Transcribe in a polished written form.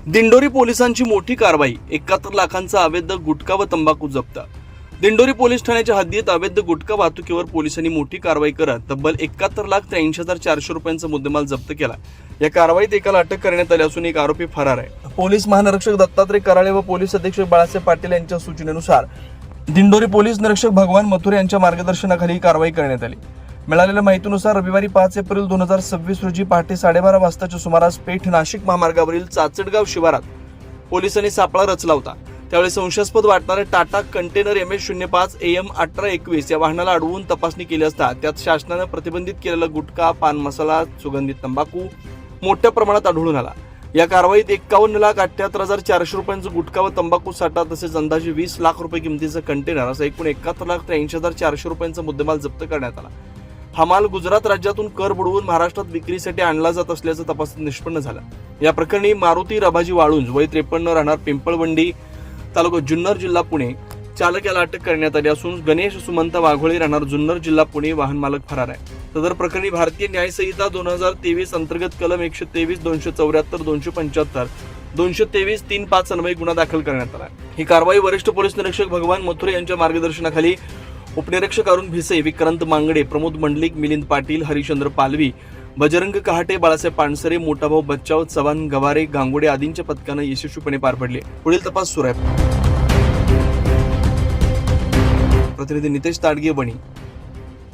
दिंडोरी पोलिसांची मोठी कारवाई, 71 लाखांचा अवैध गुटखा व तंबाखू जप्त। दिंडोरी पोलीस ठाण्याच्या हद्दीत अवैध गुटखा वाहतुकीवर पोलिसांनी मोठी कारवाई करत तब्बल 71,83,400 रुपयांचा मुद्देमाल जप्त केला। या कारवाईत एकाला अटक करण्यात आली असून एक आरोपी फरार आहे। पोलीस महानिरीक्षक दत्तात्रय कराळे व पोलीस अधीक्षक बाळासाहेब पाटील यांच्या सूचनेनुसार दिंडोरी पोलीस निरीक्षक भगवान मथुरे यांच्या मार्गदर्शनाखाली ही कारवाई करण्यात आली। मिळालेल्या माहितीनुसार रविवारी 5 एप्रिल 2026 रोजी पहाटे 12:30 वाजताच्या सुमारास पेठ नाशिक महामार्गावरील चाचडगाव शिवारात पोलिसांनी सापळा रचला होता। त्यावेळी संशयास्पद वाटणारे टाटा कंटेनर MS05 AM 1821 या वाहनाला अडवून तपासणी केली असता त्यात शासनाने प्रतिबंधित केलेला गुटखा, पान मसाला, सुगंधित तंबाखू मोठ्या प्रमाणात आढळून आला। या कारवाईत 51,78,400 रुपयांचा गुटखा व तंबाखू साठा तसेच अंदाजे 20 लाख रुपये किमतीचा कंटेनर असा एकूण 71,83,400 रुपयांचा मुद्देमाल जप्त करण्यात आला। हा माल गुजरात राज्यातून कर बुडवून महाराष्ट्रात विक्रीसाठी आणला जात असल्याचं तपासात निष्पन्न झालं। या प्रकरणी मारुती रबाजी वाळुंज वय 53 राहणार पिंपळवंडी तालुका जुन्नर जिल्हा पुणे चालक याला अटक करण्यात आली असून गणेश सुमंत वाघोळे राहणार जुन्नर जिल्हा पुणे वाहन मालक फरार आहे। सदर प्रकरणी भारतीय न्याय संहिता 2023 अंतर्गत कलम 123, 274, 275, 223, 35 अन्वये गुन्हा दाखल करण्यात आला। ही कारवाई वरिष्ठ पोलीस निरीक्षक भगवान मथुरे यांच्या मार्गदर्शनाखाली उपनिरीक्षक अरुण भिसे, विक्रांत मांगडे, प्रमोद मंडलिक, मिलिंद पाटील, हरिश्चंद्र पालवी, बजरंग कहाटे, बाळासाहेब पानसरे, मोठाभाऊ बच्चाव, चव्हाण, गवारे, गांगुडे आदींच्या पथकाने यशस्वीपणे पार पडले। पुढील तपास सुरू आहे। प्रतिनिधी नितेश ताडगे, बणी।